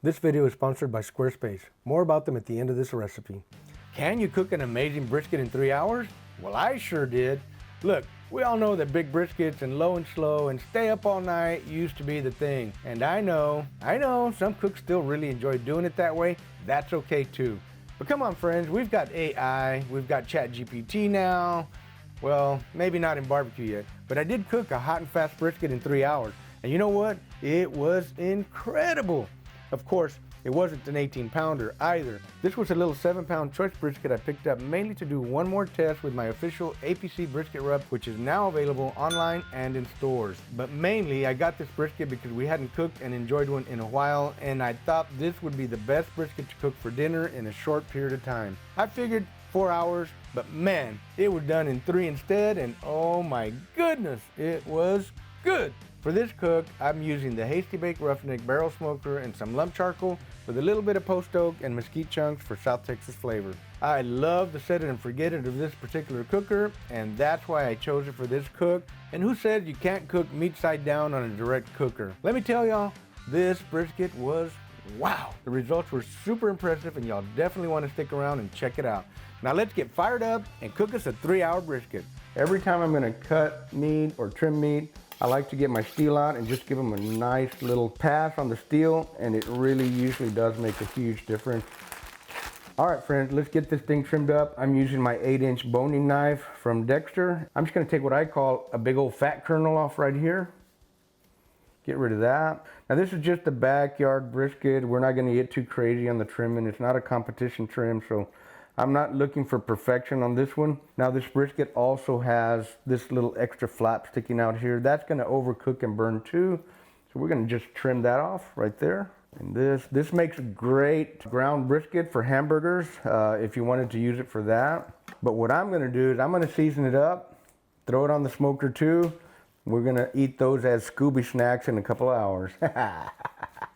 This video is sponsored by Squarespace. More about them at the end of this recipe. Can you cook an amazing brisket in 3 hours? Well, I sure did. Look, we all know that big briskets and low and slow and stay up all night used to be the thing. And I know, some cooks still really enjoy doing it that way. That's okay too. But come on friends, we've got AI, we've got Chat GPT now. Well, maybe not in barbecue yet, but I did cook a hot and fast brisket in 3 hours. And you know what? It was incredible. Of course, it wasn't an 18-pounder either. This was a little 7-pound choice brisket I picked up mainly to do one more test with my official APC Brisket Rub, which is now available online and in stores. But mainly, I got this brisket because we hadn't cooked and enjoyed one in a while, and I thought this would be the best brisket to cook for dinner in a short period of time. I figured 4 hours, but man, it was done in 3 instead, and oh my goodness, it was good. For this cook, I'm using the Hasty Bake Roughneck barrel smoker and some lump charcoal with a little bit of post oak and mesquite chunks for South Texas flavor. I love the set it and forget it of this particular cooker, and that's why I chose it for this cook. And who said you can't cook meat side down on a direct cooker? Let me tell y'all, this brisket was wow. The results were super impressive, and y'all definitely want to stick around and check it out. Now let's get fired up and cook us a 3-hour brisket. Every time I'm going to cut meat or trim meat, I like to get my steel out and just give them a nice little pass on the steel, and it really usually does make a huge difference. All right friends, let's get this thing trimmed up. I'm using my 8-inch boning knife from Dexter. I'm just going to take what I call a big old fat kernel off right here. Get rid of that. Now this is just a backyard brisket. We're not going to get too crazy on the trimming. It's not a competition trim, so I'm not looking for perfection on this one. Now this brisket also has this little extra flap sticking out here. That's going to overcook and burn too. So we're going to just trim that off right there. And this makes a great ground brisket for hamburgers if you wanted to use it for that. But what I'm going to do is I'm going to season it up, throw it on the smoker too. We're going to eat those as Scooby snacks in a couple of hours.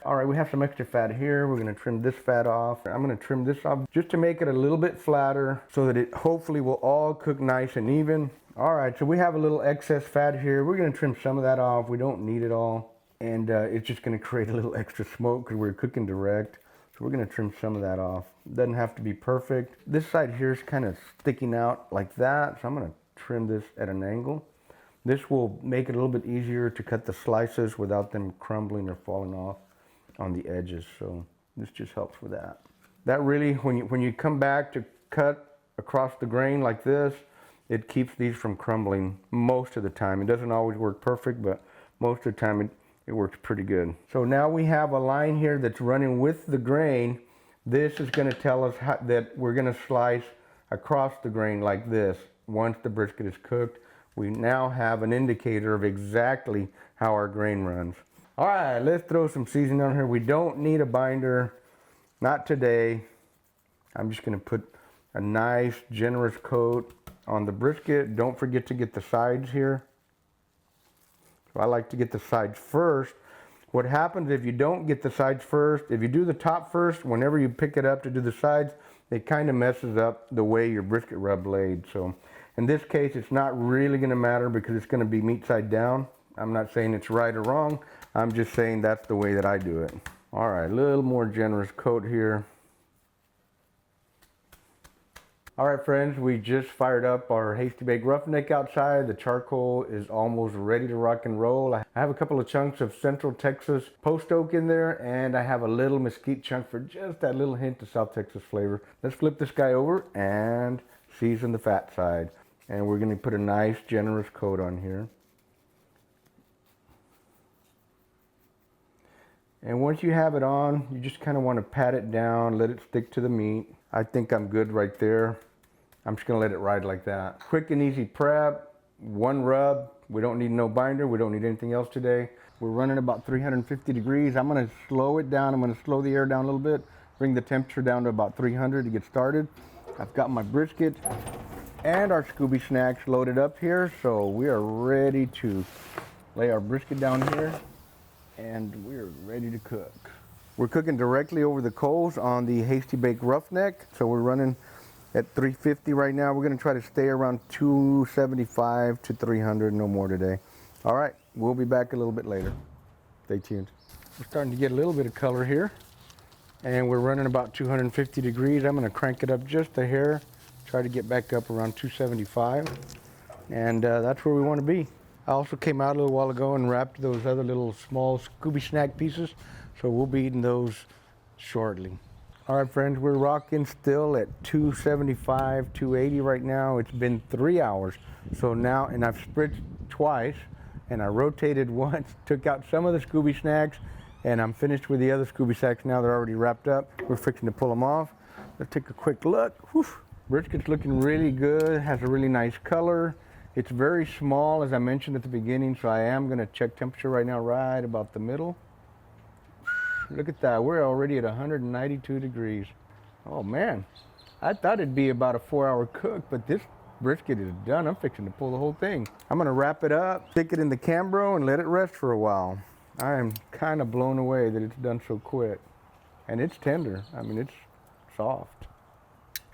All right, we have some extra fat here. We're gonna trim this fat off. I'm gonna trim this off just to make it a little bit flatter so that it hopefully will all cook nice and even. All right, so we have a little excess fat here. We're gonna trim some of that off. We don't need it all. And it's just gonna create a little extra smoke because we're cooking direct. So we're gonna trim some of that off. Doesn't have to be perfect. This side here is kind of sticking out like that. So I'm gonna trim this at an angle. This will make it a little bit easier to cut the slices without them crumbling or falling off on the edges, so this just helps with that. That really, when you come back to cut across the grain like this, it keeps these from crumbling most of the time. It doesn't always work perfect, but most of the time it works pretty good. So now we have a line here that's running with the grain. This is going to tell us that we're going to slice across the grain like this. Once the brisket is cooked, we now have an indicator of exactly how our grain runs. All right, let's throw some seasoning on here. We don't need a binder, not today. I'm just gonna put a nice, generous coat on the brisket. Don't forget to get the sides here. So I like to get the sides first. What happens if you don't get the sides first, if you do the top first, whenever you pick it up to do the sides, it kind of messes up the way your brisket rub laid. So in this case, it's not really gonna matter because it's gonna be meat side down. I'm not saying it's right or wrong. I'm just saying that's the way that I do it. All right, a little more generous coat here. All right, friends, we just fired up our Hasty Bake Roughneck outside. The charcoal is almost ready to rock and roll. I have a couple of chunks of Central Texas post oak in there, and I have a little mesquite chunk for just that little hint of South Texas flavor. Let's flip this guy over and season the fat side. And we're gonna put a nice, generous coat on here. And once you have it on, you just kind of want to pat it down, let it stick to the meat. I think I'm good right there. I'm just going to let it ride like that. Quick and easy prep, one rub. We don't need no binder. We don't need anything else today. We're running about 350 degrees. I'm going to slow it down. I'm going to slow the air down a little bit, bring the temperature down to about 300 to get started. I've got my brisket and our Scooby snacks loaded up here. So we are ready to lay our brisket down here. And we're ready to cook. We're cooking directly over the coals on the Hasty Bake Roughneck. So we're running at 350 right now. We're gonna try to stay around 275 to 300, no more today. All right, we'll be back a little bit later. Stay tuned. We're starting to get a little bit of color here. and we're running about 250 degrees. I'm gonna crank it up just a hair, try to get back up around 275, and that's where we wanna be. I also came out a little while ago and wrapped those other little small Scooby snack pieces, so we'll be eating those shortly. All right, friends, we're rocking still at 275, 280 right now. It's been 3 hours. So now, and I've spritzed twice, and I rotated once, took out some of the Scooby snacks, and I'm finished with the other Scooby snacks now. They're already wrapped up. We're fixing to pull them off. Let's take a quick look. Whew. Brisket's looking really good, has a really nice color. It's very small, as I mentioned at the beginning, so I am gonna check temperature right now, right about the middle. Look at that, we're already at 192 degrees. Oh man, I thought it'd be about a 4-hour cook, but this brisket is done. I'm fixing to pull the whole thing. I'm gonna wrap it up, stick it in the Cambro, and let it rest for a while. I am kind of blown away that it's done so quick. And it's tender, I mean, it's soft.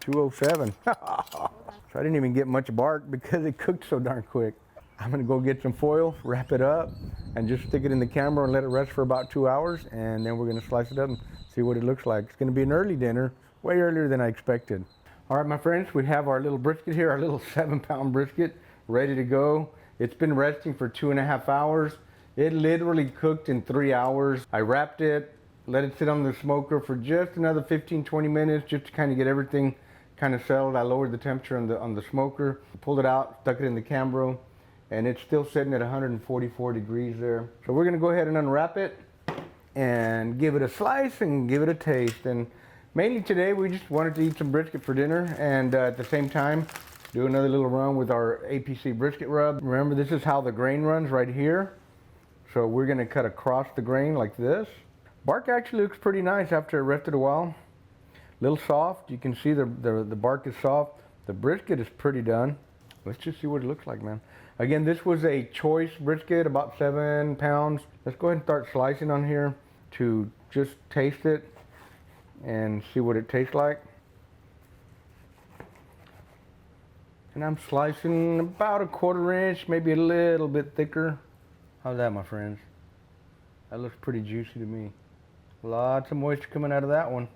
207. So I didn't even get much bark because it cooked so darn quick. I'm gonna go get some foil, wrap it up, and just stick it in the Cambro and let it rest for about 2 hours, and then we're gonna slice it up and see what it looks like. It's gonna be an early dinner, way earlier than I expected. All right, my friends, we have our little brisket here, our little 7-pound brisket, ready to go. It's been resting for 2.5 hours. It literally cooked in 3 hours. I wrapped it, let it sit on the smoker for just another 15, 20 minutes, just to kind of get everything kind of settled. I lowered the temperature on the smoker, pulled it out, stuck it in the Cambro, and it's still sitting at 144 degrees there. So we're gonna go ahead and unwrap it and give it a slice and give it a taste. And mainly today, we just wanted to eat some brisket for dinner, and at the same time, do another little run with our APC Brisket Rub. Remember, this is how the grain runs right here. So we're gonna cut across the grain like this. Bark actually looks pretty nice after it rested a while. A little soft, you can see the bark is soft. The brisket is pretty done. Let's just see what it looks like, man. Again, this was a choice brisket, about 7 pounds. Let's go ahead and start slicing on here to just taste it and see what it tastes like. And I'm slicing about a 1/4 inch, maybe a little bit thicker. How's that, my friends? That looks pretty juicy to me. Lots of moisture coming out of that one.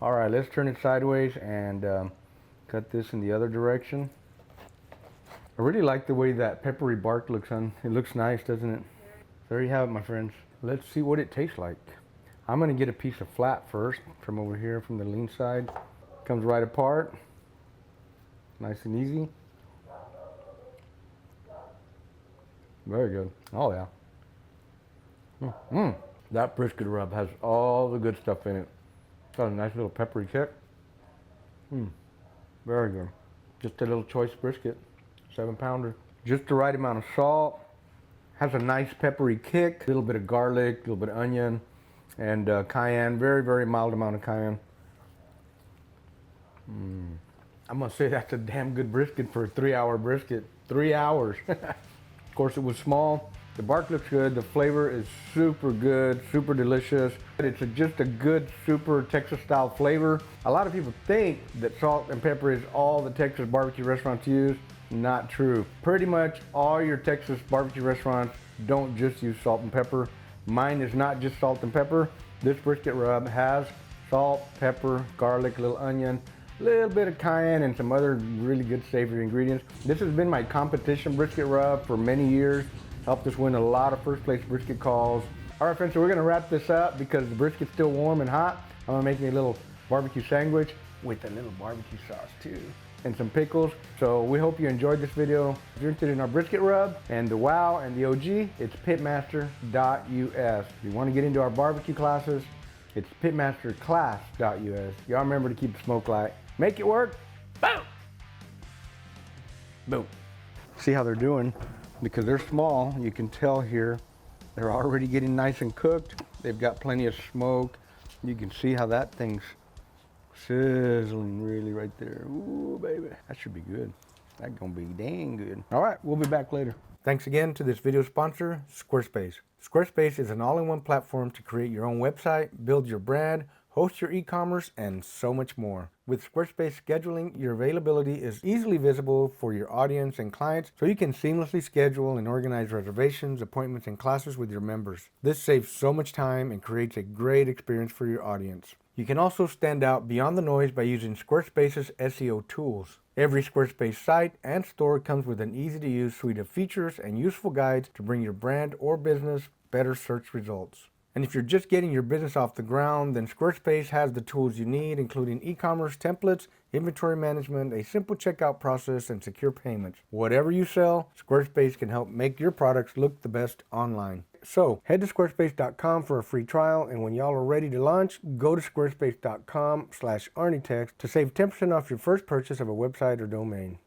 All right, let's turn it sideways and cut this in the other direction. I really like the way that peppery bark looks on. It looks nice, doesn't it? There you have it, my friends. Let's see what it tastes like. I'm gonna get a piece of flat first from over here from the lean side. Comes right apart. Nice and easy. Very good. Oh yeah. That brisket rub has all the good stuff in it. Got a nice little peppery kick. Very good. Just a little choice brisket. 7-pounder. Just the right amount of salt. Has a nice peppery kick. A little bit of garlic, a little bit of onion, and cayenne. Very, very mild amount of cayenne. I'm gonna say that's a damn good brisket for a 3-hour brisket. 3 hours. Of course, it was small. The bark looks good. The flavor is super good, super delicious. It's just a good, super Texas-style flavor. A lot of people think that salt and pepper is all the Texas barbecue restaurants use. Not true. Pretty much all your Texas barbecue restaurants don't just use salt and pepper. Mine is not just salt and pepper. This brisket rub has salt, pepper, garlic, a little onion, a little bit of cayenne, and some other really good savory ingredients. This has been my competition brisket rub for many years. Helped us win a lot of first place brisket calls. All right, friends, so we're gonna wrap this up because the brisket's still warm and hot. I'm gonna make me a little barbecue sandwich with a little barbecue sauce too, and some pickles. So we hope you enjoyed this video. If you're interested in our brisket rub and the WOW and the OG, it's pitmaster.us. If you wanna get into our barbecue classes, it's pitmasterclass.us. Y'all remember to keep the smoke light. Make it work. Boom! Boom. See how they're doing? Because they're small, you can tell here, they're already getting nice and cooked. They've got plenty of smoke. You can see how that thing's sizzling really right there. Ooh, baby, that should be good. That's gonna be dang good. All right, we'll be back later. Thanks again to this video sponsor, Squarespace. Squarespace is an all-in-one platform to create your own website, build your brand, host your e-commerce, and so much more. With Squarespace scheduling, your availability is easily visible for your audience and clients, so you can seamlessly schedule and organize reservations, appointments, and classes with your members. This saves so much time and creates a great experience for your audience. You can also stand out beyond the noise by using Squarespace's SEO tools. Every Squarespace site and store comes with an easy-to-use suite of features and useful guides to bring your brand or business better search results. And if you're just getting your business off the ground, then Squarespace has the tools you need, including e-commerce templates, inventory management, a simple checkout process, and secure payments. Whatever you sell, Squarespace can help make your products look the best online. So head to squarespace.com for a free trial, and when y'all are ready to launch, go to squarespace.com/ArnieText to save 10% off your first purchase of a website or domain.